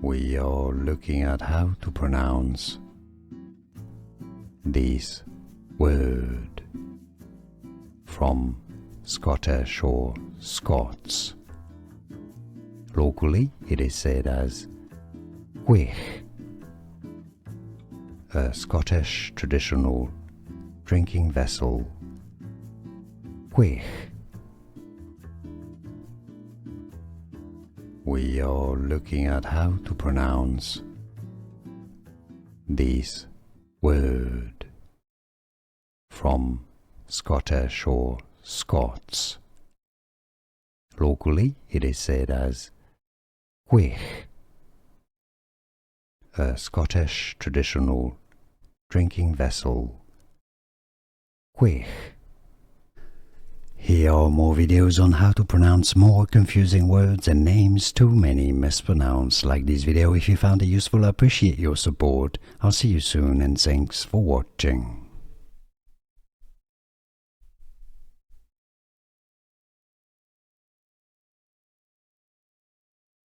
We are looking at how to pronounce this word from Scottish or Scots. Locally, it is said as quaich, a Scottish traditional drinking vessel. Quaich. We are looking at how to pronounce this word from Scottish or Scots. Locally, it is said as quaich, a Scottish traditional drinking vessel. Quaich. Here are more videos on how to pronounce more confusing words and names too many mispronounced. Like this video if you found it useful. I appreciate your support. I'll see you soon and thanks for watching.